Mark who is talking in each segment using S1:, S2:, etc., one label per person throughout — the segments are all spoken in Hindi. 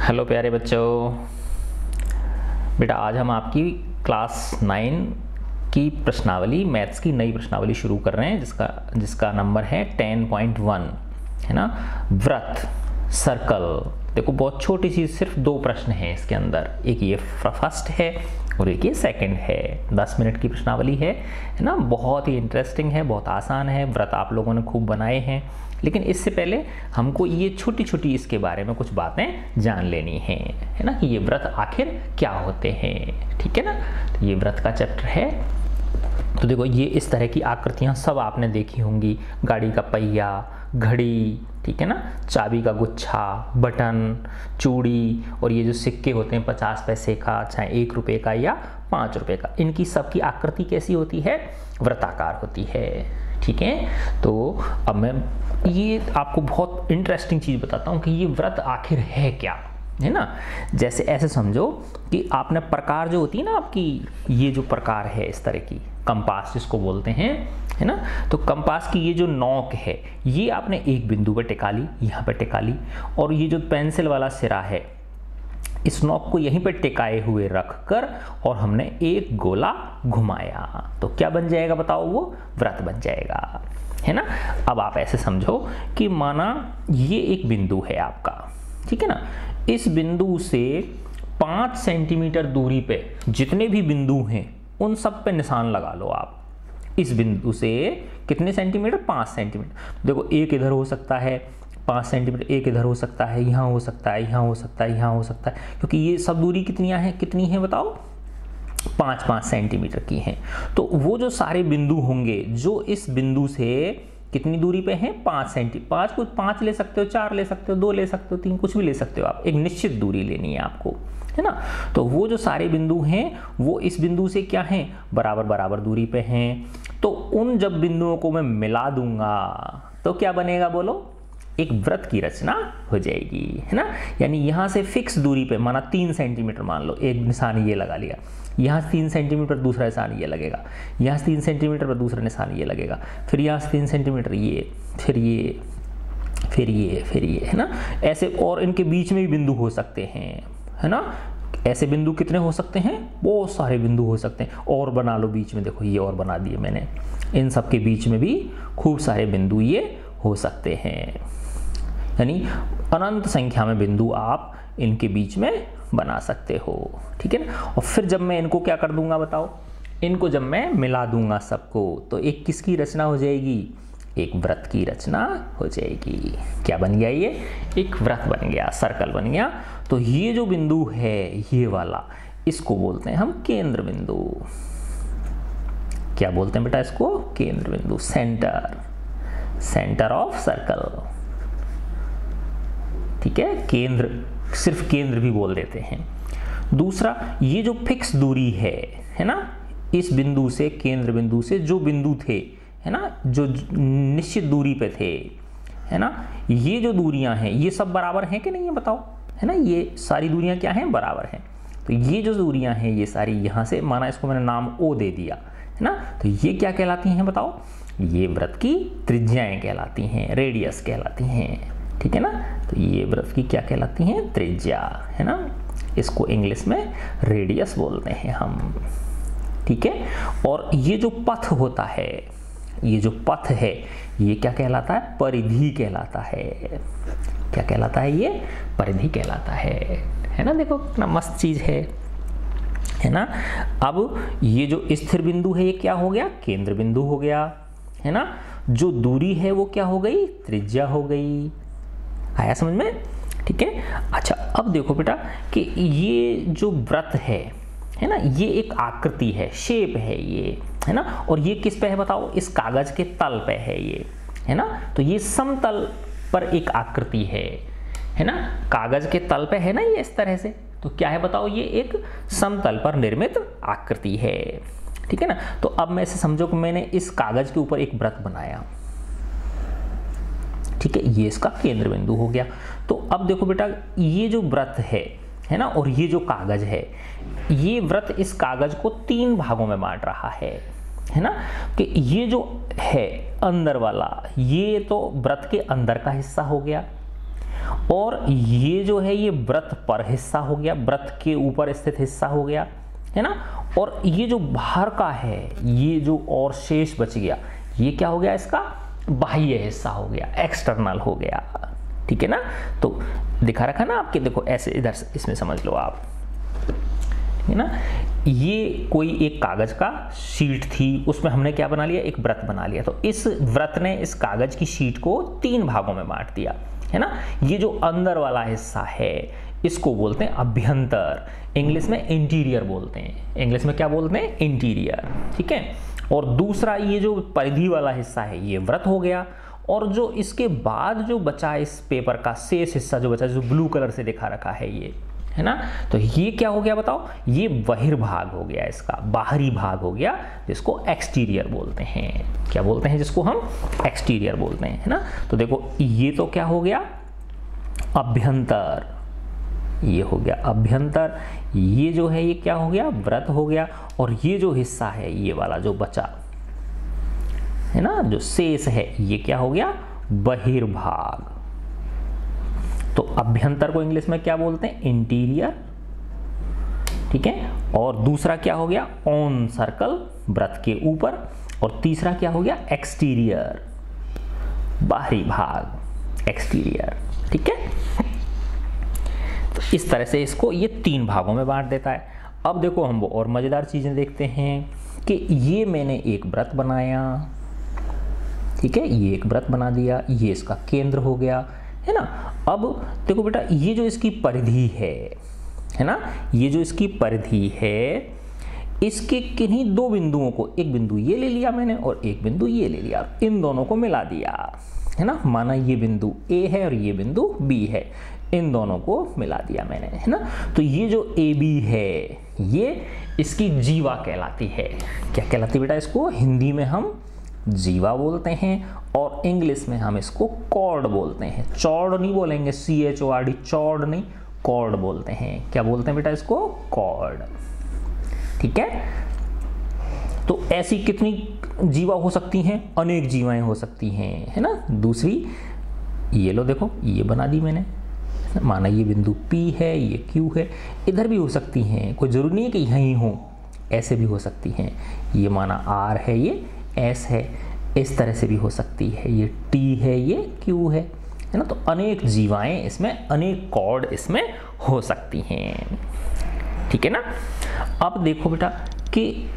S1: हेलो प्यारे बच्चों। बेटा आज हम आपकी क्लास 9 की प्रश्नावली मैथ्स की नई प्रश्नावली शुरू कर रहे हैं जिसका नंबर है 10.1 है ना। व्रत सर्कल। देखो बहुत छोटी सी सिर्फ 2 प्रश्न हैं इसके अंदर, एक ये फर्स्ट है और एक ये सेकंड है। 10 मिनट की प्रश्नावली है ना। बहुत ही इंटरेस्टिंग है, बहुत आसान है। व्रत आप लोगों ने खूब बनाए हैं, लेकिन इससे पहले हमको ये छोटी छोटी इसके बारे में कुछ बातें जान लेनी है ना, कि ये व्रत आखिर क्या होते हैं। ठीक है ना। तो ये व्रत का चैप्टर है। तो देखो ये इस तरह की आकृतियां सब आपने देखी होंगी। गाड़ी का पहिया, घड़ी, ठीक है ना, चाबी का गुच्छा, बटन, चूड़ी, और ये जो सिक्के होते हैं 50 पैसे का, चाहे 1 रुपये का या 5 रुपये का, इनकी सबकी आकृति कैसी होती है? वृत्ताकार होती है। ठीक है। तो अब मैं ये आपको बहुत इंटरेस्टिंग चीज़ बताता हूँ कि ये व्रत आखिर है क्या, है ना। जैसे ऐसे समझो कि आपने प्रकार जो होती है ना आपकी, ये जो प्रकार है इस तरह की, कंपास जिसको बोलते हैं, है ना। तो कंपास की ये जो नोक है ये आपने एक बिंदु पर टिका ली, यहाँ पर टिका ली, और ये जो पेंसिल वाला सिरा है इस नोक को यहीं पर टिकाए हुए रखकर और हमने एक गोला घुमाया, तो क्या बन जाएगा बताओ? वो व्रत बन जाएगा, है ना। अब आप ऐसे समझो कि माना ये एक बिंदु है आपका, ठीक है ना। इस बिंदु से 5 सेंटीमीटर दूरी पे जितने भी बिंदु हैं उन सब पे निशान लगा लो आप। इस बिंदु से कितने सेंटीमीटर? 5 सेंटीमीटर। देखो एक इधर हो सकता है 5 सेंटीमीटर, एक इधर हो सकता है, यहाँ हो सकता है, यहाँ हो सकता है, यहाँ हो सकता है, क्योंकि ये सब दूरी कितनी है बताओ? 5-5 सेंटीमीटर की हैं। तो वो जो सारे बिंदु होंगे जो इस बिंदु से कितनी दूरी पे हैं? 5 सेंटीमीटर। 5 को 5 ले सकते हो, 4 ले सकते हो, 2 ले सकते हो, 3, कुछ भी ले सकते हो आप। एक निश्चित दूरी लेनी है आपको, है ना। तो वो जो सारे बिंदु हैं वो इस बिंदु से क्या हैं? बराबर बराबर दूरी पे हैं। तो उन जब बिंदुओं को मैं मिला दूंगा तो क्या बनेगा बोलो? एक व्रत की रचना हो जाएगी, है ना। यानी यहाँ से फिक्स दूरी पे, माना 3 सेंटीमीटर मान लो, एक निशान ये लगा लिया, यहाँ से 3 सेंटीमीटर दूसरा निशान ये लगेगा, यहाँ से 3 सेंटीमीटर पर दूसरा निशान ये लगेगा, फिर यहाँ से 3 सेंटीमीटर ये, फिर ये, फिर ये, फिर ये, है ना। ऐसे और इनके बीच में भी बिंदु हो सकते हैं, है ना। ऐसे बिंदु कितने हो सकते हैं? बहुत सारे बिंदु हो सकते हैं। और बना लो बीच में, देखो ये और बना दिए मैंने। इन सब के बीच में भी खूब सारे बिंदु ये हो सकते हैं, यानी अनंत संख्या में बिंदु आप इनके बीच में बना सकते हो। ठीक है ना। और फिर जब मैं इनको क्या कर दूंगा बताओ? इनको जब मैं मिला दूंगा सबको, तो एक किसकी रचना हो जाएगी? एक व्रत की रचना हो जाएगी। क्या बन गया? ये एक व्रत बन गया, सर्कल बन गया। तो ये जो बिंदु है ये वाला, इसको बोलते हैं हम केंद्र बिंदु। क्या बोलते हैं बेटा इसको? केंद्र बिंदु, सेंटर ऑफ सर्कल। ठीक है। केंद्र, सिर्फ केंद्र भी बोल देते हैं। दूसरा, ये जो फिक्स दूरी है ना, इस बिंदु से, केंद्र बिंदु से जो बिंदु थे, है ना, जो निश्चित दूरी पे थे, है ना, ये जो दूरियां हैं ये सब बराबर हैं कि नहीं है बताओ? है ना, ये सारी दूरियां क्या हैं? बराबर हैं। तो ये जो दूरियां हैं ये सारी, यहाँ से माना इसको मैंने नाम O दे दिया, है ना, तो ये क्या कहलाती हैं बताओ? ये व्रत की त्रिज्याएं कहलाती हैं, रेडियस कहलाती हैं। ठीक है ना। तो ये व्रत की क्या कहलाती हैं? त्रिज्या, है ना। इसको इंग्लिश में रेडियस बोलते हैं हम। ठीक है। और ये जो पथ होता है, ये जो पथ है ये क्या कहलाता है? परिधि कहलाता है। क्या कहलाता है? ये परिधि कहलाता है ना। देखो कितना मस्त चीज है ना। अब ये जो स्थिर बिंदु है ये क्या हो गया? केंद्र बिंदु हो गया, है ना। जो दूरी है वो क्या हो गई? त्रिज्या हो गई। आया समझ में? ठीक है। अच्छा अब देखो बेटा कि ये जो व्रत है ना, ये एक आकृति है, शेप है ये, है ना। और ये किस पे है बताओ? इस कागज के तल पे है ये, है ना। तो ये समतल पर एक आकृति है ना। कागज के तल पे है ना ये इस तरह से, तो क्या है बताओ? ये एक समतल पर निर्मित आकृति है। ठीक है ना। तो अब मैं इसे समझो कि मैंने इस कागज के ऊपर एक व्रत बनाया, ठीक है, ये इसका केंद्र बिंदु हो गया। तो अब देखो बेटा ये जो व्रत है ना, और ये जो कागज है, ये व्रत इस कागज को 3 भागों में बांट रहा है ना। कि ये जो है अंदर वाला, ये तो व्रत के अंदर का हिस्सा हो गया, और ये जो है ये वृत्त पर हिस्सा हो गया, वृत्त के ऊपर स्थित हिस्सा हो गया, है ना। और ये जो बाहर का है, ये जो और शेष बच गया, ये क्या हो गया, इसका बाह्य हिस्सा हो गया, एक्सटर्नल हो गया, ठीक है ना। तो दिखा रखा ना आपके, देखो ऐसे इधर से इसमें समझ लो आप, है ना। ये कोई एक कागज का शीट थी, उसमें हमने क्या बना लिया, एक वृत्त बना लिया। तो इस वृत्त ने इस कागज की शीट को 3 भागों में बांट दिया, है ना। ये जो अंदर वाला हिस्सा है इसको बोलते हैं अभ्यंतर, इंग्लिश में इंटीरियर बोलते हैं, इंग्लिश में क्या बोलते हैं, इंटीरियर, ठीक है। और दूसरा ये जो परिधि वाला हिस्सा है ये वृत्त हो गया, और जो इसके बाद जो बचा इस पेपर का शेष हिस्सा जो बचा, जो ब्लू कलर से दिखा रखा है ये, है ना। तो ये क्या हो गया बताओ, ये बहिर्भाग हो गया, इसका बाहरी भाग हो गया, जिसको एक्सटीरियर बोलते हैं। क्या बोलते हैं, जिसको हम एक्सटीरियर बोलते हैं, है ना। तो देखो ये तो क्या हो गया, अभ्यंतर, ये हो गया अभ्यंतर। ये जो है ये क्या हो गया, वृत्त हो गया। और ये जो हिस्सा है ये वाला जो बचा है ना, जो शेष है, ये क्या हो गया, बहिर्भाग। तो अभ्यंतर को इंग्लिश में क्या बोलते हैं, इंटीरियर, ठीक है। और दूसरा क्या हो गया, ऑन सर्कल, वृत्त के ऊपर। और तीसरा क्या हो गया, एक्सटीरियर, बाहरी भाग, एक्सटीरियर, ठीक है। तो इस तरह से इसको ये 3 भागों में बांट देता है। अब देखो हम वो और मजेदार चीजें देखते हैं कि ये मैंने एक वृत्त बनाया, ठीक है, ये एक वृत्त बना दिया, ये इसका केंद्र हो गया, है ना। अब देखो बेटा, ये जो इसकी परिधि है ना, ये जो इसकी परिधि है, इसके किन्हीं 2 बिंदुओं को, एक बिंदु ये ले लिया मैंने और एक बिंदु ये ले लिया, इन दोनों को मिला दिया, है ना। माना ये बिंदु A है और ये बिंदु B है, इन दोनों को मिला दिया मैंने, है ना। तो ये जो AB है ये इसकी जीवा कहलाती है। क्या कहलाती है बेटा, इसको हिंदी में हम जीवा बोलते हैं और इंग्लिश में हम इसको कॉर्ड बोलते हैं। चौड़ नहीं बोलेंगे, CHORD, चौड़ नहीं, कॉर्ड बोलते हैं। क्या बोलते हैं बेटा, इसको कॉर्ड, ठीक है। तो ऐसी कितनी जीवा हो सकती हैं, अनेक जीवाएं हो सकती हैं, है ना। दूसरी ये लो, देखो ये बना दी मैंने, माना ये बिंदु P है, ये Q है, इधर भी हो सकती हैं, कोई जरूरी नहीं है कि यहीं हो, ऐसे भी हो सकती हैं। ये माना R है, ये S है, इस तरह से भी हो सकती है, ये T है, ये Q है ना। तो अनेक जीवाएं इसमें, अनेक कॉर्ड इसमें हो सकती हैं, ठीक है ना। अब देखो बेटा कि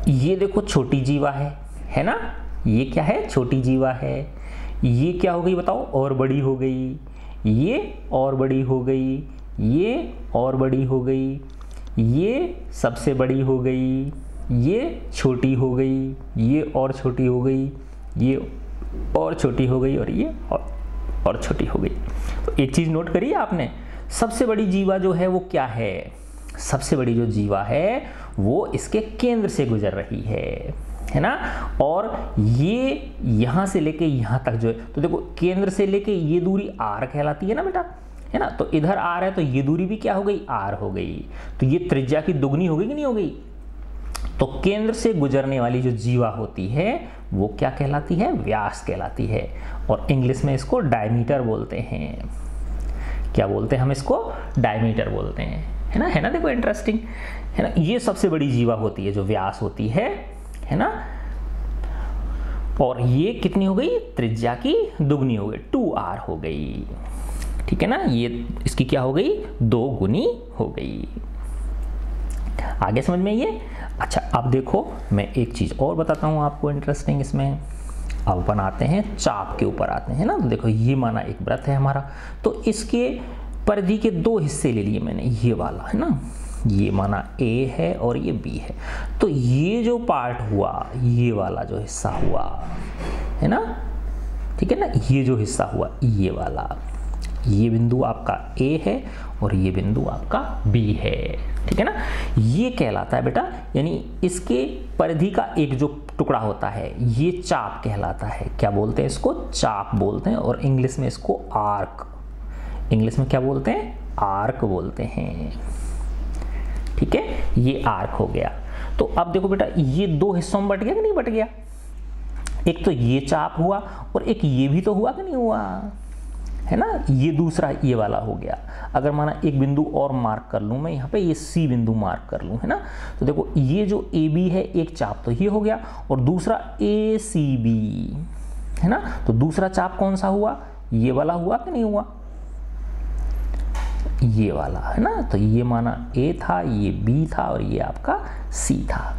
S1: ये देखो छोटी जीवा है ना, ये क्या है, छोटी जीवा है। ये क्या हो गई बताओ, और बड़ी हो गई, ये और बड़ी हो गई, ये और बड़ी हो गई, ये सबसे बड़ी हो गई, ये छोटी हो गई, ये और छोटी हो गई, ये और छोटी हो गई, और ये और छोटी हो गई। तो एक चीज नोट करिए आपने, सबसे बड़ी जीवा जो है वो क्या है, सबसे बड़ी जो जीवा है वो इसके केंद्र से गुजर रही है ना। और ये यहां से लेके यहां तक जो है, तो देखो केंद्र से लेके ये दूरी R कहलाती है ना बेटा, है ना। तो इधर R है तो ये दूरी भी क्या हो गई, R हो गई। तो ये त्रिज्या की दुगनी हो गई कि नहीं हो गई। तो केंद्र से गुजरने वाली जो जीवा होती है वो क्या कहलाती है, व्यास कहलाती है। और इंग्लिश में इसको डायमीटर बोलते हैं। क्या बोलते हैं हम इसको, डायमीटर बोलते हैं, है ना। देखो इंटरेस्टिंग है ना। ये सबसे बड़ी जीवा होती है जो व्यास होती है ना। और ये कितनी हो गई, त्रिज्या की दुगनी हो गई, 2R हो गई, ठीक है ना। ये इसकी क्या हो गई, 2 गुनी हो गई। आगे समझ में ये। अच्छा अब देखो मैं एक चीज और बताता हूं आपको इंटरेस्टिंग इसमें। अब बनाते हैं चाप के ऊपर आते हैं ना। तो देखो ये माना एक वृत्त है हमारा, तो इसके परिधि के 2 हिस्से ले लिए मैंने, ये वाला है ना, ये माना A है और ये B है। तो ये जो पार्ट हुआ, ये वाला जो हिस्सा हुआ है ना, ठीक है ना, ये जो हिस्सा हुआ ये वाला, ये बिंदु आपका A है और ये बिंदु आपका B है, ठीक है ना। ये कहलाता है बेटा, यानी इसके परिधि का एक जो टुकड़ा होता है ये चाप कहलाता है। क्या बोलते हैं इसको, चाप बोलते हैं। और इंग्लिश में इसको आर्क, इंग्लिश में क्या बोलते हैं, आर्क बोलते हैं, ठीक है। ये आर्क हो गया। तो अब देखो बेटा ये 2 हिस्सों में बट गया कि नहीं बट गया, एक तो ये चाप हुआ और एक ये भी तो हुआ कि नहीं हुआ, है ना। ये दूसरा ये वाला हो गया। अगर माना एक बिंदु और मार्क कर लूँ मैं यहाँ पे, ये सी बिंदु मार्क कर लूँ, है ना। तो देखो ये जो ए बी है, एक चाप तो ये हो गया और दूसरा ए सी बी, है ना। तो दूसरा चाप कौन सा हुआ, ये वाला हुआ कि नहीं हुआ, ये वाला, है ना। तो ये माना ए था, ये बी था और ये आपका सी था।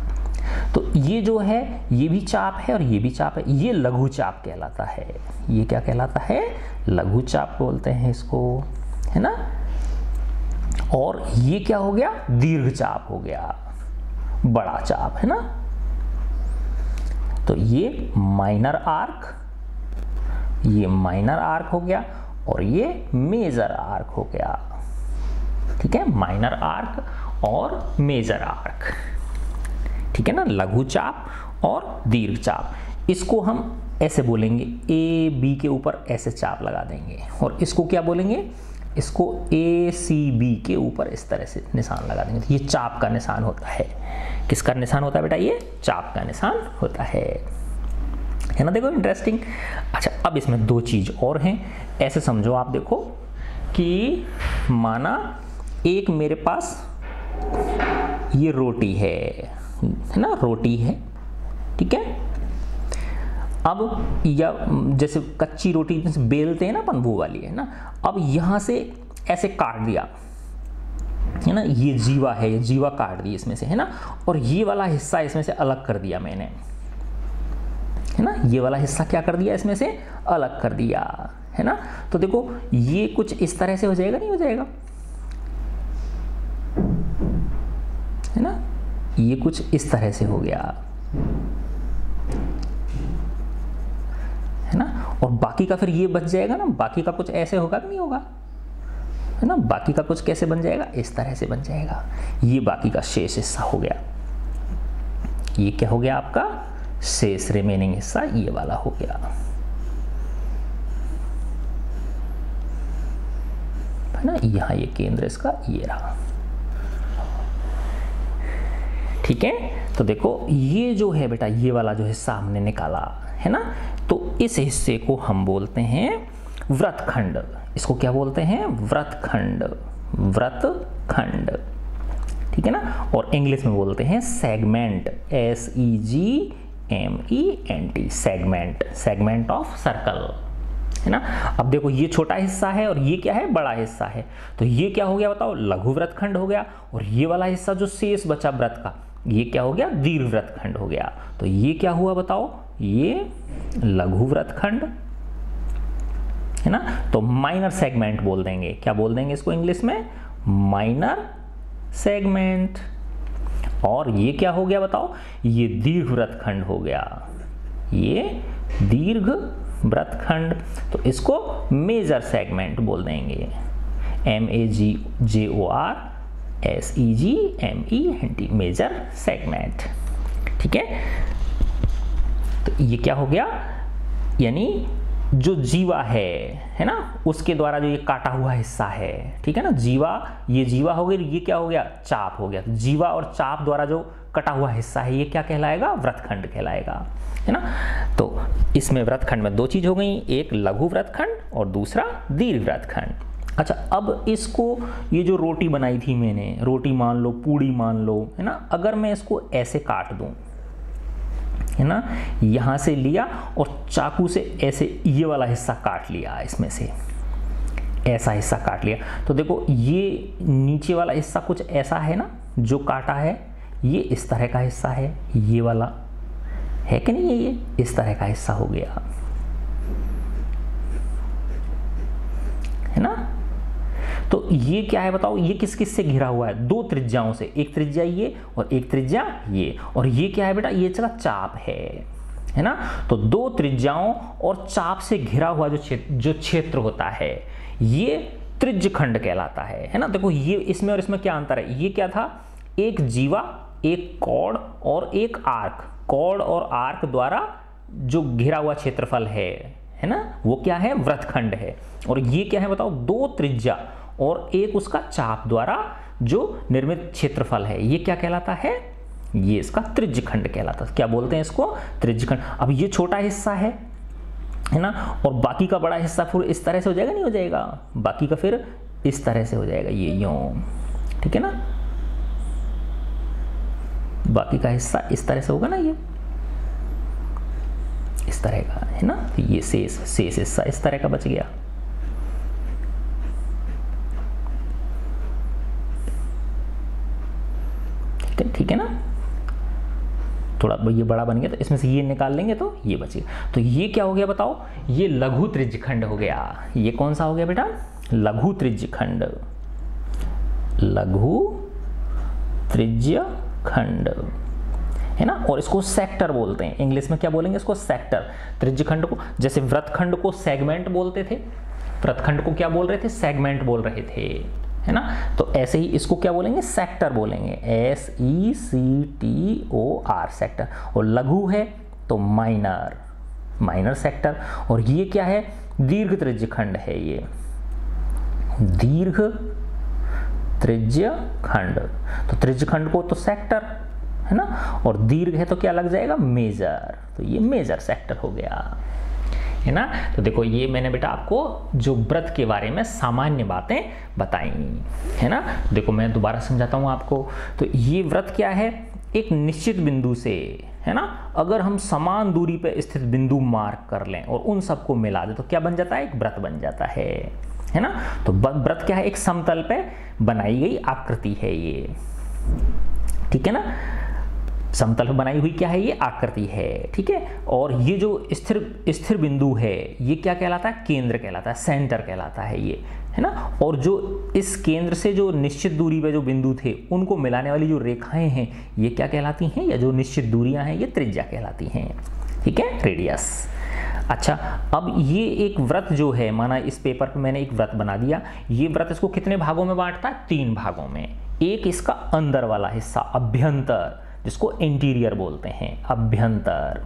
S1: तो ये जो है ये भी चाप है और ये भी चाप है, ये लघु चाप कहलाता है। ये क्या कहलाता है, लघु चाप बोलते हैं इसको, है ना। और ये क्या हो गया, दीर्घ चाप हो गया, बड़ा चाप, है ना। तो ये माइनर आर्क, ये माइनर आर्क हो गया और ये मेजर आर्क हो गया, ठीक है। माइनर आर्क और मेजर आर्क, ठीक है ना। लघु चाप और दीर्घ चाप, इसको हम ऐसे बोलेंगे, ए बी के ऊपर ऐसे चाप लगा देंगे और इसको क्या बोलेंगे, इसको ए सी बी के ऊपर इस तरह से निशान लगा देंगे। तो ये चाप का निशान होता है। किसका निशान होता है बेटा, ये चाप का निशान होता है ना। देखो इंटरेस्टिंग। अच्छा अब इसमें दो चीज और हैं, ऐसे समझो आप, देखो कि माना एक मेरे पास ये रोटी है ना, रोटी है, ठीक है। अब या जैसे कच्ची रोटी जैसे बेलते हैं ना अपन, वो वाली है ना। अब यहां से ऐसे काट दिया, है ना, ये जीवा है, ये जीवा काट दी इसमें से, है ना। और ये वाला हिस्सा इसमें से अलग कर दिया मैंने, है ना। ये वाला हिस्सा क्या कर दिया, इसमें से अलग कर दिया, है ना। तो देखो ये कुछ इस तरह से हो जाएगा, नहीं हो जाएगा, है ना। ये कुछ इस तरह से हो गया, है ना। और बाकी का फिर ये बच जाएगा ना, बाकी का कुछ ऐसे होगा कि नहीं होगा, है ना। बाकी का कुछ कैसे बन जाएगा, इस तरह से बन जाएगा। ये बाकी का शेष हिस्सा हो गया। ये क्या हो गया आपका, शेष रिमेनिंग हिस्सा ये वाला हो गया, है ना। यहां ये केंद्र इसका ये रहा, ठीक है। तो देखो ये जो है बेटा, ये वाला जो हिस्सा हमने निकाला, है ना। तो इस हिस्से को हम बोलते हैं वृत्तखंड। इसको क्या बोलते हैं, वृत्तखंड, वृत्तखंड, ठीक है ना। और इंग्लिश में बोलते हैं segment, SEGMENT, segment, segment of circle, है ना। अब देखो ये छोटा हिस्सा है और ये क्या है, बड़ा हिस्सा है। तो ये क्या हो गया बताओ, लघु वृत्तखंड हो गया। और ये वाला हिस्सा जो शेष बचा वृत्त का, ये क्या हो गया, दीर्घ वृत्तखंड हो गया। तो ये क्या हुआ बताओ, ये लघु वृत्तखंड, है ना। तो माइनर सेगमेंट बोल देंगे, क्या बोल देंगे इसको इंग्लिश में, माइनर सेगमेंट। और ये क्या हो गया बताओ, ये दीर्घ वृत्तखंड हो गया, ये दीर्घ वृत्तखंड। तो इसको मेजर सेगमेंट बोल देंगे, MEJOR, मेजर सेगमेंट, ठीक है। तो ये क्या हो गया, यानी जो जीवा है ना, उसके द्वारा जो ये काटा हुआ हिस्सा है, ठीक है ना। जीवा, ये जीवा हो गई, ये क्या हो गया, चाप हो गया। तो जीवा और चाप द्वारा जो कटा हुआ हिस्सा है, ये क्या कहलाएगा, वृत्तखंड कहलाएगा, है ना। तो इसमें वृत्तखंड में दो चीज हो गई, एक लघु वृत्तखंड और दूसरा दीर्घ वृत्तखंड। अच्छा अब इसको, ये जो रोटी बनाई थी मैंने, रोटी मान लो, पूड़ी मान लो, है ना। अगर मैं इसको ऐसे काट दूं, है ना, यहां से लिया और चाकू से ऐसे ये वाला हिस्सा काट लिया, इसमें से ऐसा हिस्सा काट लिया। तो देखो ये नीचे वाला हिस्सा कुछ ऐसा है ना, जो काटा है, ये इस तरह का हिस्सा है, ये वाला है कि नहीं, ये इस तरह का हिस्सा हो गया, है ना। तो ये क्या है बताओ, ये किस किस से घिरा हुआ है, दो त्रिज्याओं से, एक त्रिज्या ये और एक त्रिज्या ये। और ये क्या है बेटा, ये चला चाप है ना। तो दो त्रिज्याओं और चाप से घिरा हुआ जो क्षेत्र होता है, ये त्रिज्यखंड कहलाता है ना। देखो ये इसमें और इसमें क्या अंतर है, ये क्या था, एक जीवा, एक कॉर्ड और एक आर्क, कॉर्ड और आर्क द्वारा जो घिरा हुआ क्षेत्रफल है ना, वो क्या है, वृत्तखंड है। और ये क्या है बताओ, दो त्रिज्या और एक उसका चाप द्वारा जो निर्मित क्षेत्रफल है, ये क्या कहलाता है, ये इसका त्रिज्यखंड कहलाता है। क्या बोलते हैं इसको? त्रिज्यखंड। अब ये छोटा हिस्सा है ना, और बाकी का बड़ा हिस्सा फिर इस तरह से हो जाएगा, नहीं हो जाएगा, बाकी का फिर इस तरह से हो जाएगा, ये यूं, ठीक है ना, बाकी का हिस्सा इस तरह से होगा ना, ये इस तरह का है ना, तो ये शेष हिस्सा इस तरह का बच गया। ठीक है ना, थोड़ा ये बड़ा बन गया तो इसमें से ये निकाल लेंगे तो ये बचेगा। तो ये क्या हो गया बताओ? ये लघु त्रिज्यखंड हो गया। ये कौन सा हो गया बेटा? लघु त्रिज्यखंड। लघु त्रिज्यखंड है ना, और इसको सेक्टर बोलते हैं। इंग्लिश में क्या बोलेंगे इसको? सेक्टर। त्रिज्यखंड को, जैसे वृत्तखंड को सेगमेंट बोलते थे, वृत्तखंड को क्या बोल रहे थे? सेगमेंट बोल रहे थे, है ना, तो ऐसे ही इसको क्या बोलेंगे? सेक्टर बोलेंगे, SECTOR, सेक्टर। और लघु है तो माइनर, माइनर सेक्टर। और ये क्या है? दीर्घ त्रिज्यखंड है, ये दीर्घ त्रिज्यखंड। तो त्रिज्यखंड को तो सेक्टर है ना, और दीर्घ है तो क्या लग जाएगा? मेजर। तो ये मेजर सेक्टर हो गया, है ना। तो देखो ये मैंने बेटा आपको जो व्रत के बारे में सामान्य बातें बताई, है ना। देखो मैं दोबारा समझाता हूँ आपको। तो ये व्रत क्या है? एक निश्चित बिंदु से, है ना, अगर हम समान दूरी पर स्थित बिंदु मार्क कर लें और उन सबको मिला दें तो क्या बन जाता है? एक व्रत बन जाता है ना। तो व्रत क्या है? एक समतल पे बनाई गई आकृति है ये, ठीक है ना, समतल पर बनाई हुई क्या है? ये आकृति है, ठीक है। और ये जो स्थिर बिंदु है ये क्या कहलाता है? केंद्र कहलाता है, सेंटर कहलाता है ये, है ना। और जो इस केंद्र से जो निश्चित दूरी पे जो बिंदु थे उनको मिलाने वाली जो रेखाएं हैं ये क्या कहलाती हैं? या जो निश्चित दूरियां हैं ये त्रिज्या कहलाती हैं, ठीक है, रेडियस। अच्छा, अब ये एक व्रत जो है, माना इस पेपर पे मैंने एक व्रत बना दिया, ये व्रत इसको कितने भागों में बांटता है? 3 भागों में। एक इसका अंदर वाला हिस्सा, अभ्यंतर, जिसको इंटीरियर बोलते हैं, अभ्यंतर,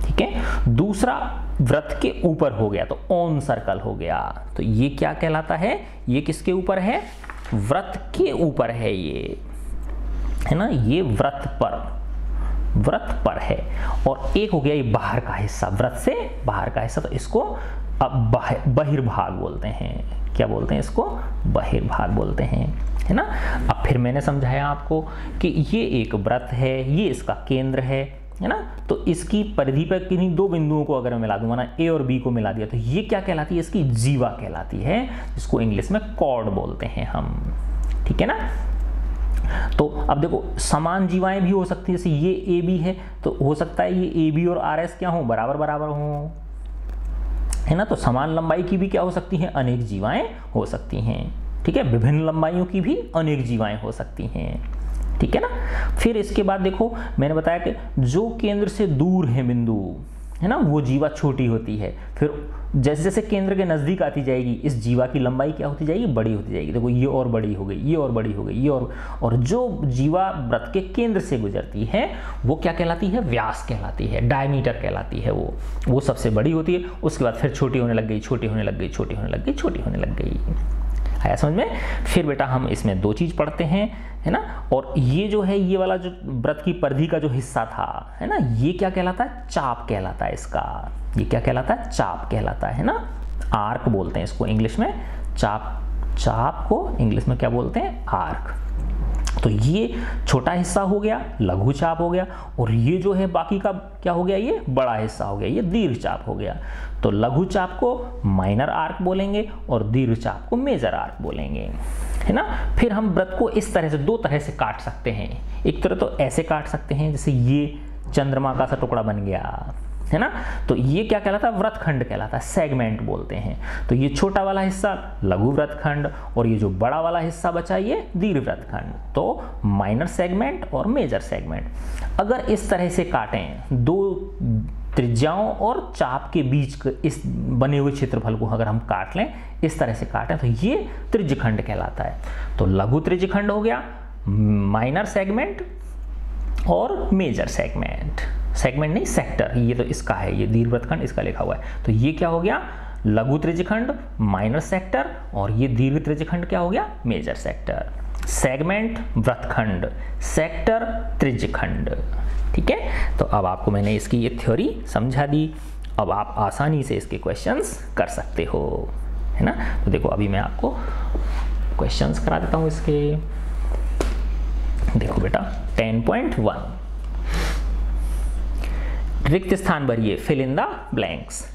S1: ठीक है। दूसरा व्रत के ऊपर हो गया तो ऑन सर्कल हो गया। तो ये क्या कहलाता है? ये किसके ऊपर है? व्रत के ऊपर है ये, है ना, ये व्रत पर है। और एक हो गया ये बाहर का हिस्सा, व्रत से बाहर का हिस्सा, तो इसको अब बहिर्भाग बोलते हैं। क्या बोलते हैं इसको? बहिर्भाग बोलते हैं, है ना। अब फिर मैंने समझाया आपको कि ये एक व्रत है, ये इसका केंद्र है ना। तो इसकी परिधि पर किन्हीं 2 बिंदुओं को अगर मैं मिला दूं, माना A और B को मिला दिया, तो ये क्या कहलाती है? इसकी जीवा कहलाती है, जिसको इंग्लिश में कॉर्ड बोलते हैं हम, ठीक है ना। तो अब देखो समान जीवाएं भी हो सकती है, जैसे ये AB है तो हो सकता है ये AB और RS क्या हो? बराबर हो, है ना। तो समान लंबाई की भी क्या हो सकती हैं? अनेक जीवाएं हो सकती हैं, ठीक है। विभिन्न लंबाइयों की भी अनेक जीवाएं हो सकती हैं, ठीक है ना। फिर इसके बाद देखो मैंने बताया कि जो केंद्र से दूर है बिंदु, है ना, वो जीवा छोटी होती है। फिर जैसे जैसे केंद्र के नज़दीक आती जाएगी इस जीवा की लंबाई क्या होती जाएगी? बड़ी होती जाएगी। देखो ये और बड़ी हो गई, ये और बड़ी हो गई, ये और जो जीवा व्रत के केंद्र से गुजरती है वो क्या कहलाती है? व्यास कहलाती है, डायमीटर कहलाती है। वो सबसे बड़ी होती है। उसके बाद फिर छोटी होने लग गई, छोटी होने लग गई, छोटी होने लग गई, छोटी होने लग गई। आया समझ में? फिर बेटा हम इसमें 2 चीज़ पढ़ते हैं, है ना। और ये जो है, ये वाला जो व्रत की परिधि का जो हिस्सा था, है ना, ये क्या कहलाता है? चाप कहलाता है इसका। ये क्या कहलाता है? चाप कहलाता है ना। आर्क बोलते हैं इसको इंग्लिश में, चाप को इंग्लिश में क्या बोलते हैं? आर्क। तो ये छोटा हिस्सा हो गया, लघु चाप हो गया। और ये जो है बाकी का क्या हो गया? ये बड़ा हिस्सा हो गया, ये दीर्घ चाप हो गया। तो लघु चाप को माइनर आर्क बोलेंगे और दीर्घ चाप को मेजर आर्क बोलेंगे, है ना। फिर हम व्रत को इस तरह से 2 तरह से काट सकते हैं। एक तरह तो ऐसे काट सकते हैं, जैसे ये चंद्रमा का सा टुकड़ा बन गया, है ना। तो ये क्या कहलाता है? व्रतखंड कहलाता है, सेगमेंट बोलते हैं। तो ये छोटा वाला हिस्सा लघु व्रतखंड और ये जो बड़ा वाला हिस्सा बचा ये दीर्घ व्रतखंड। तो माइनर सेगमेंट और मेजर सेगमेंट। अगर इस तरह से काटें, 2 त्रिज्याओं और चाप के बीच इस बने हुए क्षेत्रफल को अगर हम काट लें, इस तरह से काटें, तो ये त्रिज्यखंड कहलाता है। तो लघु त्रिज्यखंड हो गया, माइनर सेगमेंट और मेजर सेगमेंट। सेगमेंट नहीं, सेक्टर, ये तो इसका है, ये दीर्घवृत्तखंड इसका लिखा हुआ है। तो ये क्या हो गया? लघु त्रिज्यखंड, माइनर सेक्टर, और ये दीर्घ त्रिज्यखंड क्या हो गया? Major sector. सेगमेंट वृत्तखंड, सेक्टर त्रिज्यखंड। ठीक है, तो अब आपको मैंने इसकी ये थ्योरी समझा दी, अब आप आसानी से इसके क्वेश्चंस कर सकते हो, है ना। तो देखो अभी मैं आपको क्वेश्चंस करा देता हूँ इसके। देखो बेटा 10.1 रिक्त स्थान भरिए, फिल इन द ब्लैंक्स।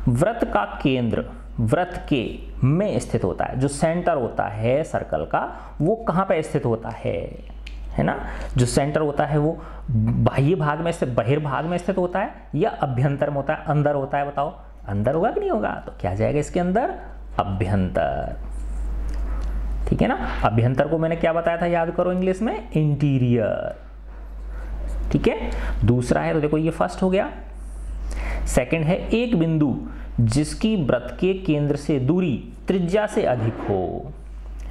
S1: वृत्त का केंद्र वृत्त के में स्थित होता है, जो सेंटर होता है सर्कल का वो कहाँ पे स्थित होता है ना। जो सेंटर होता है वो बाह्य भाग में स्थित, बहिर्भाग में स्थित होता है या अभ्यंतर में होता है, अंदर होता है। बताओ अंदर होगा कि नहीं होगा, तो क्या जाएगा इसके अंदर, अभ्यंतर। ठीक है ना, अभ्यंतर को मैंने क्या बताया था, याद करो इंग्लिश में, इंटीरियर। ठीक है, दूसरा है तो देखो ये फर्स्ट हो गया। सेकंड है एक बिंदु जिसकी वृत्त के केंद्र से दूरी त्रिज्या से अधिक हो,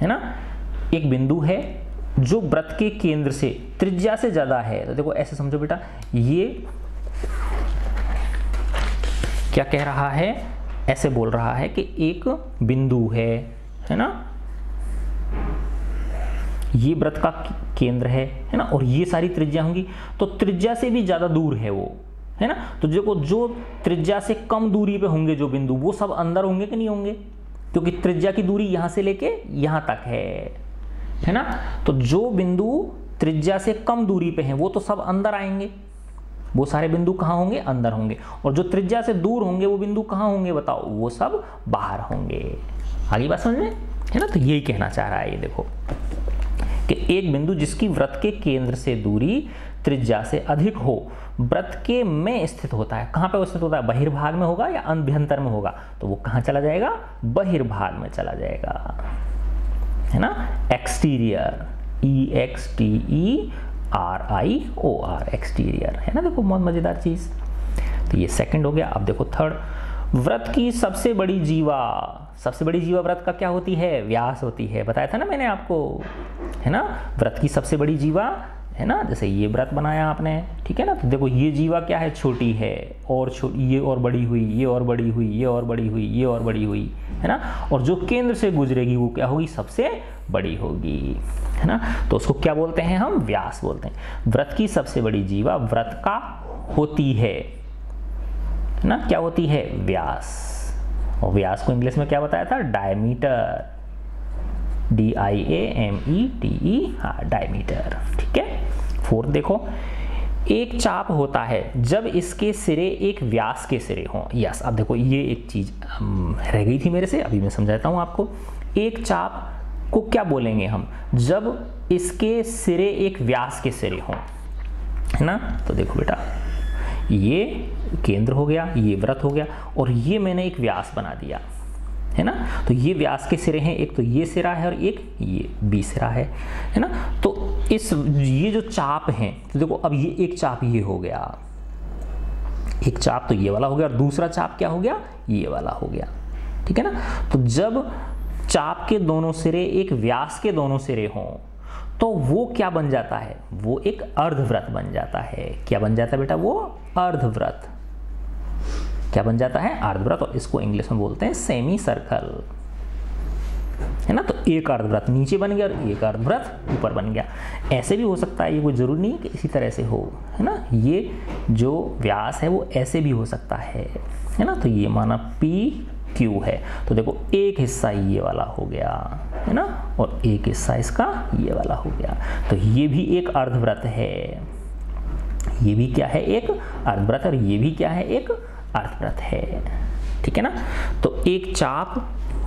S1: है ना। एक बिंदु है जो वृत्त के केंद्र से त्रिज्या से ज्यादा है, तो देखो ऐसे समझो बेटा, ये क्या कह रहा है, ऐसे बोल रहा है कि एक बिंदु है ना, ये वृत्त का केंद्र है ना, और ये सारी त्रिज्या होंगी, तो त्रिज्या से भी ज्यादा दूर है वो, है ना। तो देखो जो त्रिज्या से कम दूरी पे होंगे जो बिंदु, वो सब अंदर होंगे कि नहीं होंगे, क्योंकि त्रिज्या की दूरी यहां से लेके यहां तक है ना। तो जो बिंदु त्रिज्या से कम दूरी पे हैं वो तो सब अंदर आएंगे, वो सारे बिंदु कहाँ होंगे, अंदर होंगे। और जो त्रिज्या से दूर होंगे वो बिंदु कहाँ होंगे, बताओ, वो सब बाहर होंगे। आगे बात समझ में, है ना। तो यही कहना चाह रहा है ये देखो कि एक बिंदु जिसकी वृत्त के केंद्र से दूरी त्रिज्या से अधिक हो, वृत्त के में स्थित होता है। कहाँ पे स्थित होता है, बहिर्भाग में होगा या अभ्यंतर में होगा, तो वो कहाँ चला जाएगा, बहिर्भाग में चला जाएगा, है ना। एक्सटीरियर, EXTERIOR, एक्सटीरियर, है ना। देखो बहुत मजेदार चीज। तो ये सेकंड हो गया। अब देखो थर्ड, वृत्त की सबसे बड़ी जीवा वृत्त का क्या होती है, व्यास होती है। बताया था ना मैंने आपको, है ना। वृत्त की सबसे बड़ी जीवा, है ना, जैसे ये वृत्त बनाया आपने, ठीक है ना। तो देखो ये जीवा क्या है, छोटी है, और ये और बड़ी हुई, ये और बड़ी हुई, ये और बड़ी हुई, ये और बड़ी हुई, है ना। और जो केंद्र से गुजरेगी वो क्या होगी, सबसे बड़ी होगी, है ना। तो उसको क्या बोलते हैं हम, व्यास बोलते हैं। वृत्त की सबसे बड़ी जीवा वृत्त का होती है ना, क्या होती है, व्यास। और व्यास को इंग्लिश में क्या बताया था, डायमीटर, DIAMETE, हाँ डायमीटर। ठीक है। फोर्थ देखो, एक चाप होता है जब इसके सिरे एक व्यास के सिरे हों। यस, अब देखो ये एक चीज रह गई थी मेरे से, अभी मैं समझाता हूं आपको। एक चाप को क्या बोलेंगे हम, जब इसके सिरे एक व्यास के सिरे हों, है ना। तो देखो बेटा, ये केंद्र हो गया, ये वृत्त हो गया, और ये मैंने एक व्यास बना दिया, है ना। तो ये व्यास के सिरे हैं, एक तो ये सिरा है और एक ये बी सिरा है ना। तो ये जो चाप हैं, तो देखो अब ये एक चाप ये हो गया, एक चाप तो ये वाला हो गया, और दूसरा चाप क्या हो गया, ये वाला हो गया, ठीक है ना। तो जब चाप के दोनों सिरे एक व्यास के दोनों सिरे हों, तो वो क्या बन जाता है, वो एक अर्धवृत्त बन जाता है। क्या बन जाता है बेटा, वो अर्धवृत्त। क्या बन जाता है, अर्धवृत्त। और इसको इंग्लिश में बोलते हैं सेमी सर्कल, है ना। तो एक अर्धवृत्त नीचे बन गया और एक अर्धवृत्त ऊपर बन गया। ऐसे भी हो सकता है, ये कोई जरूरी नहीं कि इसी तरह से हो, है ना। ये जो व्यास है वो ऐसे भी हो सकता है ना। तो ये माना PQ है, तो देखो एक हिस्सा ये वाला हो गया, है ना, और एक हिस्सा इसका ये वाला हो गया। तो ये भी एक अर्धवृत्त है, ये भी क्या है, एक अर्धवृत्त, और ये भी क्या है, एक अर्धवृत्त है, ठीक है ना। तो एक चाप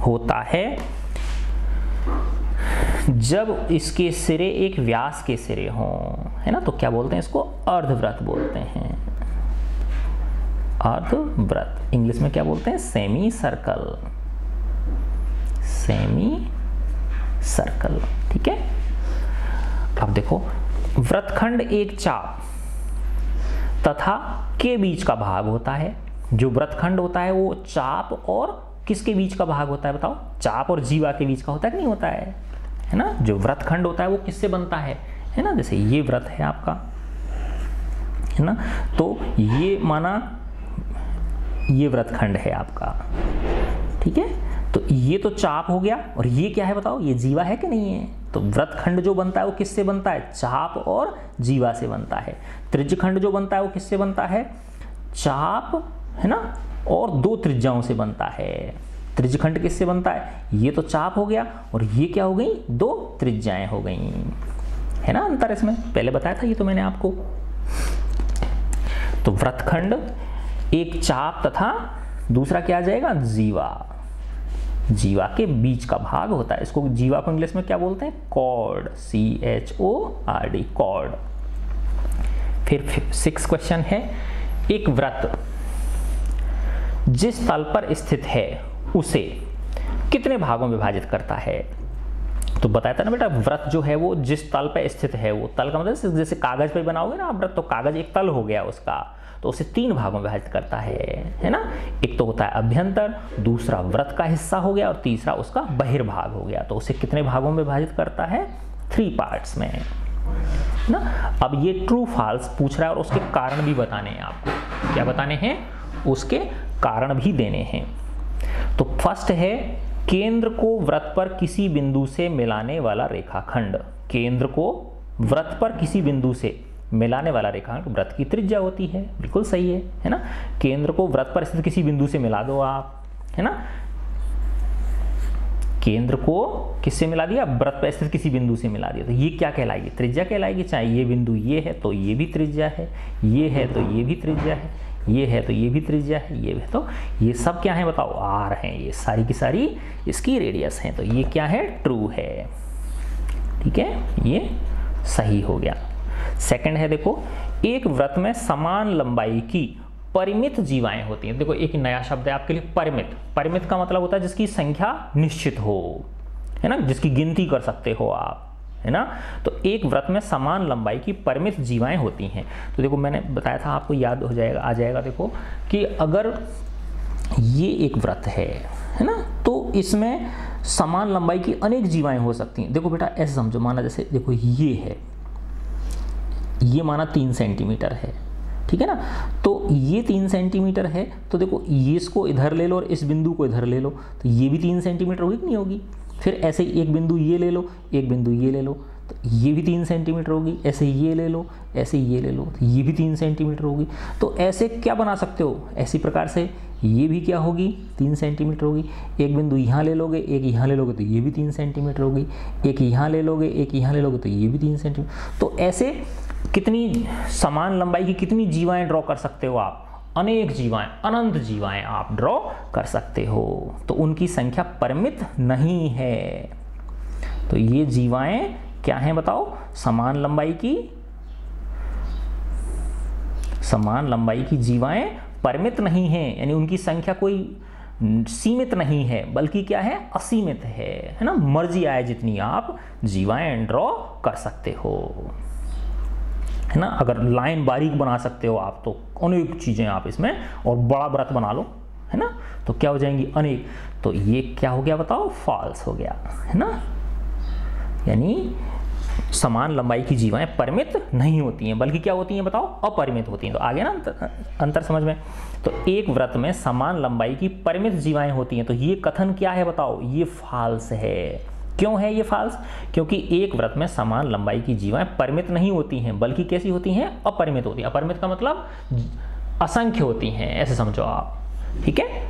S1: होता है जब इसके सिरे एक व्यास के सिरे हों, है ना। तो क्या बोलते हैं इसको, अर्धवृत्त बोलते हैं, अर्धवृत्त। इंग्लिश में क्या बोलते हैं, सेमी सर्कल, सेमी सर्कल, ठीक है। अब देखो, वृत्तखंड एक चाप तथा के बीच का भाग होता है। जो वृत्तखंड होता है वो चाप और किसके बीच का भाग होता है, बताओ, चाप और जीवा के बीच का होता है कि नहीं होता है ना। जो वृत्तखंड होता है वो किससे बनता है ना। जैसे ये वृत्त है आपका, है ना, तो ये माना ये वृत्तखंड है आपका, ठीक है। तो ये तो चाप हो गया, और ये क्या है बताओ, ये जीवा है कि नहीं है, तो वृत्तखंड जो बनता है वो किससे बनता है? चाप और जीवा से बनता है। त्रिज्यखंड जो बनता है वो किससे बनता है? चाप, है ना, और दो त्रिज्याओं से बनता है। त्रिज्यखंड किससे बनता है? ये तो चाप हो गया और ये क्या हो गई? दो त्रिज्याएं हो गई, है ना अंतर इसमें, पहले बताया था ये तो मैंने आपको। तो वृत्तखंड एक चाप तथा दूसरा क्या आ जाएगा? जीवा। जीवा के बीच का भाग होता है, इसको जीवा को इंग्लिश में क्या बोलते हैं? Cord, CHORD, cord. फिर 6 क्वेश्चन है, एक वृत्त जिस तल पर स्थित है उसे कितने भागों में विभाजित करता है? तो बताया था ना बेटा, वृत्त जो है वो जिस तल पर स्थित है, वो तल का मतलब जैसे कागज पे बनाओगे ना आप वृत्त, तो कागज एक तल हो गया उसका, तो उसे 3 भागों में विभाजित करता है ना। एक तो होता है अभ्यंतर, दूसरा वृत्त का हिस्सा हो गया और तीसरा उसका बहिर्भाग हो गया। तो उसे कितने भागों में विभाजित करता है? 3 पार्ट्स में ना। अब ये ट्रू फॉल्स पूछ रहा है और उसके कारण भी बताने हैं आपको। क्या बताने हैं? उसके कारण भी देने हैं। तो फर्स्ट है, केंद्र को वृत्त पर किसी बिंदु से मिलाने वाला रेखाखंड। केंद्र को वृत्त पर किसी बिंदु से मिलाने वाला रेखाखंड वृत्त की त्रिज्या होती है। बिल्कुल सही है ना। केंद्र को वृत्त पर स्थित किसी बिंदु से मिला दो आप, है ना। केंद्र को किससे मिला दिया? वृत्त पर स्थित किसी बिंदु से मिला दिया, तो ये क्या कहलाएगी? त्रिज्या कहलाएगी। चाहे ये बिंदु ये है तो ये भी त्रिज्या है, ये है तो ये भी त्रिज्या है, ये है तो ये भी त्रिज्या है, ये है तो ये सब क्या है बताओ? आर हैं। ये सारी की सारी इसकी रेडियस हैं, तो ये क्या है? ट्रू है। ठीक है, ये सही हो गया। सेकंड है, देखो, एक वृत्त में समान लंबाई की परिमित जीवाएं होती हैं। देखो एक नया शब्द है आपके लिए, परिमित। परिमित का मतलब होता है जिसकी संख्या निश्चित हो, है ना, जिसकी गिनती कर सकते हो आप, है ना। तो एक वृत्त में समान लंबाई की परिमित जीवाएं होती हैं। तो देखो मैंने बताया था, आपको याद हो जाएगा, आ जाएगा। देखो कि अगर ये एक वृत्त है ना, तो इसमें समान लंबाई की अनेक जीवाएं हो सकती हैं। देखो बेटा ऐसे समझो, माना जैसे देखो ये है, ये माना 3 सेंटीमीटर है, ठीक है ना। तो ये 3 सेंटीमीटर है, तो देखो ये इसको इधर ले लो और इस बिंदु को इधर ले लो, तो ये भी 3 सेंटीमीटर होगी कि नहीं होगी। फिर ऐसे ही एक बिंदु ये ले लो, एक बिंदु ये ले लो, तो ये भी 3 सेंटीमीटर होगी। ऐसे ये ले लो, ऐसे ये ले लो, तो ये भी 3 सेंटीमीटर होगी। तो ऐसे क्या बना सकते हो? ऐसी प्रकार से ये भी क्या होगी? 3 सेंटीमीटर होगी। एक बिंदु यहाँ ले लोगे, एक यहाँ ले लोगे, तो ये भी 3 सेंटीमीटर होगी। एक यहाँ ले लोगे, एक यहाँ ले लोगे, तो ये भी 3 सेंटीमीटर। तो ऐसे कितनी समान लंबाई की कितनी जीवाएं ड्रॉ कर सकते हो आप? अनेक जीवाएं, अनंत जीवाएं आप ड्रॉ कर सकते हो। तो उनकी संख्या परिमित नहीं है। तो ये जीवाएं क्या हैं बताओ? समान लंबाई की जीवाएं परिमित नहीं हैं, यानी उनकी संख्या कोई सीमित नहीं है, बल्कि क्या है? असीमित है ना। मर्जी आए जितनी आप जीवाएं ड्रॉ कर सकते हो, है ना। अगर लाइन बारीक बना सकते हो आप, तो अनेक चीजें आप इसमें, और बड़ा वृत्त बना लो, है ना, तो क्या हो जाएंगी? अनेक। तो ये क्या हो गया बताओ? फॉल्स हो गया, है ना। यानी समान लंबाई की जीवाएं परिमित नहीं होती हैं, बल्कि क्या होती हैं बताओ? अपरिमित होती हैं। तो आगे ना अंतर समझ में। तो एक वृत्त में समान लंबाई की परिमित जीवाएं होती हैं, तो ये कथन क्या है बताओ? ये फॉल्स है। क्यों है ये फॉल्स? क्योंकि एक वृत्त में समान लंबाई की जीवाएं परिमित नहीं होती हैं, बल्कि कैसी होती हैं? अपरिमित होती हैं। अपरिमित का मतलब असंख्य होती हैं, ऐसे समझो आप। ठीक है,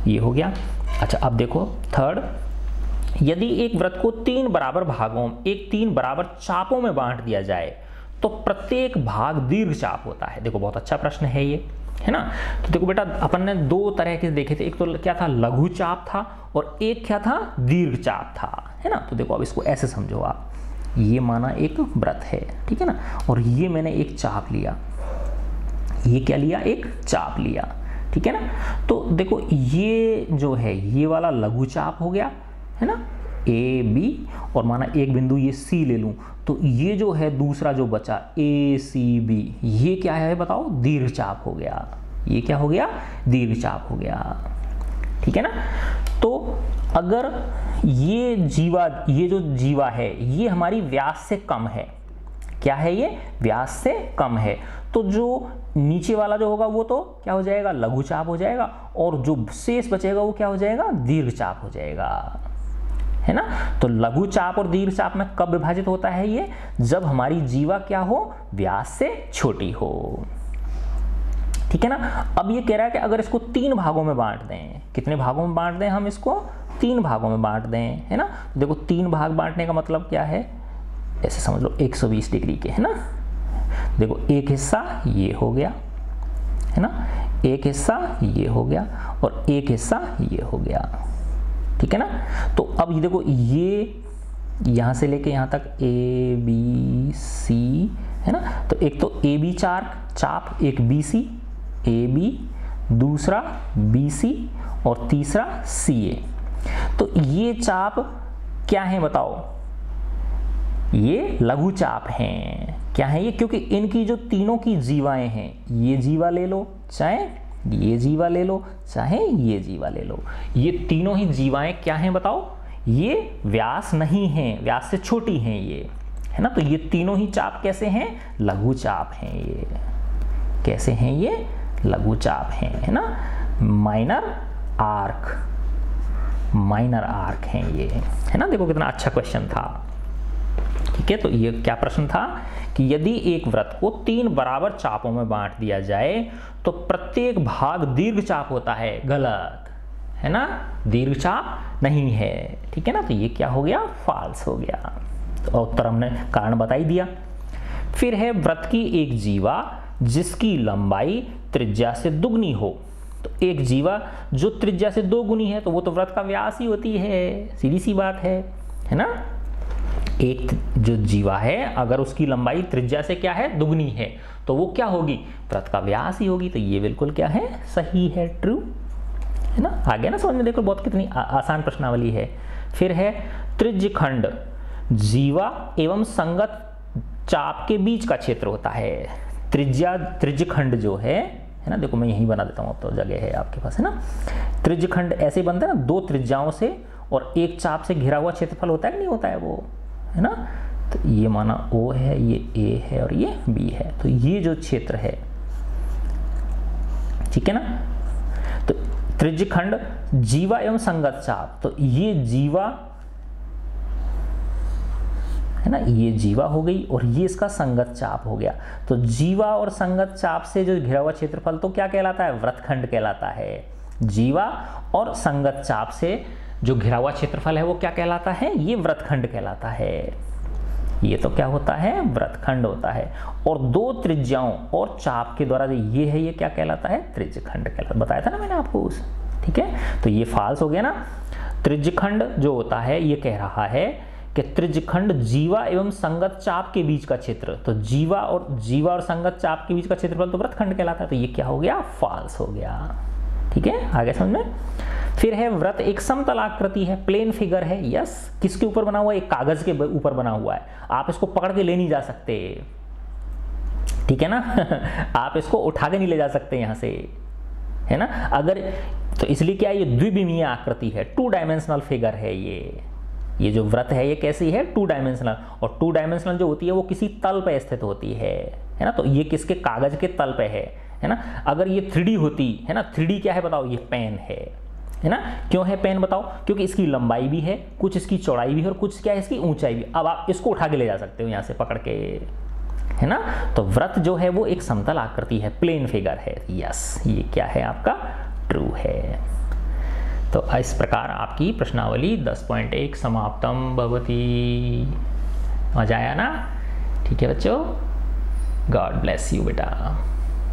S1: ये हो गया। अच्छा अब देखो थर्ड, यदि एक वृत्त को 3 बराबर भागों, 3 बराबर चापों में बांट दिया जाए, तो प्रत्येक भाग दीर्घ चाप होता है। देखो बहुत अच्छा प्रश्न है ये, है ना। तो देखो बेटा अपन ने 2 तरह के देखे थे, एक तो क्या था? लघु चाप था, और एक क्या था? दीर्घ चाप था, है ना। तो देखो अब इसको ऐसे समझो आप, ये माना एक वृत्त है, ठीक है ना, और ये मैंने एक चाप लिया, ये क्या लिया? एक चाप लिया, ठीक है ना। तो देखो ये जो है ये वाला लघु चाप हो गया, है ना, ए बी, और माना एक बिंदु ये सी ले लूं, तो ये जो है दूसरा जो बचा ए सी बी, ये क्या है बताओ? दीर्घ चाप हो गया। ये क्या हो गया? दीर्घ चाप हो गया, ठीक है ना। तो अगर ये जो जीवा है ये हमारी व्यास से कम है, क्या है ये? व्यास से कम है, तो जो नीचे वाला जो होगा वो तो क्या हो जाएगा? लघु चाप हो जाएगा, और जो शेष बचेगा वो क्या हो जाएगा? दीर्घ चाप हो जाएगा, है ना। तो लघु चाप और दीर्घ चाप में कब विभाजित होता है ये, जब हमारी जीवा क्या हो, व्यास से छोटी हो, ठीक है ना। अब ये कह रहा है कि अगर इसको 3 भागों में बांट दें, कितने भागों में बांट दें हम इसको, 3 भागों में बांट दें, है ना। देखो 3 भाग बांटने का मतलब क्या है, ऐसे समझ लो 120 डिग्री के, है ना। देखो एक हिस्सा ये हो गया, है ना, एक हिस्सा ये हो गया और एक हिस्सा ये हो गया, ठीक है ना। तो अब ये देखो ये यहाँ से लेके यहाँ तक A B C, है ना। तो एक तो AB चाप, एक BC, AB, दूसरा BC और तीसरा CA। तो ये चाप क्या है बताओ, ये लघु चाप हैं। क्या है ये, क्योंकि इनकी जो तीनों की जीवाएं हैं, ये जीवा ले लो चाहे ये जीवा ले लो चाहे ये जीवा ले लो, ये तीनों ही जीवाएं क्या हैं बताओ, ये व्यास नहीं हैं, व्यास से छोटी हैं ये, है ना। तो ये तीनों ही चाप कैसे हैं, लघु चाप हैं। ये कैसे हैं, ये लघु चाप हैं, है ना। माइनर आर्क हैं ये, है ना। देखो कितना अच्छा क्वेश्चन था, ठीक है। तो ये क्या प्रश्न था कि यदि एक वृत्त को 3 बराबर चापों में बांट दिया जाए तो प्रत्येक भाग दीर्घ चाप होता है, गलत, है ना, दीर्घ चाप नहीं है, ठीक है ना। तो ये क्या हो गया, फॉल्स हो गया। तो उत्तर हमने कारण बता ही दिया। फिर है वृत्त की एक जीवा जिसकी लंबाई त्रिज्या से दुगनी हो। तो एक जीवा जो त्रिज्या से 2 गुनी है तो वो तो वृत्त का व्यास ही होती है, सीधी सी बात है ना। एक जो जीवा है अगर उसकी लंबाई त्रिज्या से क्या है, दुगनी है, तो वो क्या होगी, वृत्त का व्यास ही होगी। तो ये बिल्कुल क्या है, सही है, ट्रू, है ना। आगे ना समझ में, देखो बहुत कितनी आसान प्रश्नावली है। फिर है त्रिज्यखंड जीवा एवं संगत चाप के बीच का क्षेत्र होता है। त्रिज्यखंड जो है ना, देखो मैं यहीं बना देता हूँ, अब तो जगह है आपके पास, है ना। त्रिज्यखंड ऐसे बनता है ना, 2 त्रिज्याओं से और एक चाप से घिरा हुआ क्षेत्रफल होता है कि नहीं होता है वो, है ना। तो ये माना O है, ये A है और ये B है, तो ये जो क्षेत्र है, ठीक है ना। तो त्रिज्यखंड जीवा एवं संगत चाप, तो ये जीवा है ना, ये जीवा हो गई और ये इसका संगत चाप हो गया। तो जीवा और संगत चाप से जो घिरा हुआ क्षेत्रफल तो क्या कहलाता है, वृत्तखंड कहलाता है। जीवा और संगत चाप से जो घिरा हुआ क्षेत्रफल है वो क्या कहलाता है, ये वृत्तखंड कहलाता है। ये तो क्या होता है, वृत्तखंड होता है। और 2 त्रिज्याओं और चाप के द्वारा जो ये है, ये क्या कहलाता है, त्रिज्यखंड कहलाता है। बताया था ना मैंने आपको उस, ठीक है। तो ये फाल्स हो गया ना। त्रिज्यखंड जो होता है ये कह रहा है कि त्रिज्यखंड जीवा एवं संगत चाप के बीच का क्षेत्र, तो जीवा और संगत चाप के बीच का क्षेत्रफल तो वृत्तखंड कहलाता है। तो ये क्या हो गया, फाल्स हो गया, ठीक है। आगे समझ में। फिर है वृत्त एक समतल आकृति है, प्लेन फिगर है, यस। किसके ऊपर बना हुआ है, एक कागज के ऊपर बना हुआ है, आप इसको पकड़ के ले नहीं जा सकते, ठीक है ना। आप इसको उठा के नहीं ले जा सकते यहां से, है ना। अगर तो इसलिए क्या, ये द्विविमीय आकृति है, 2 डायमेंशनल फिगर है ये जो व्रत है ये कैसी है, 2 डायमेंशनल। और 2 डायमेंशनल जो होती है वो किसी तल पे स्थित होती है ना। तो ये किसके, कागज के तल पे है ना। अगर ये 3D होती है ना, 3D क्या है बताओ, ये पेन है ना। क्यों है पेन बताओ, क्योंकि इसकी लंबाई भी है, कुछ इसकी चौड़ाई भी है और कुछ क्या है, इसकी ऊंचाई भी। अब आप इसको उठा के ले जा सकते हो यहाँ से पकड़ के, है ना। तो व्रत जो है वो एक समतल आकृति है, प्लेन फिगर है, यस। ये क्या है आपका, ट्रू है। तो इस प्रकार आपकी प्रश्नावली 10.1 समाप्तम भवति। मजा आया ना, ठीक है बच्चों, गॉड ब्लेस यू बेटा।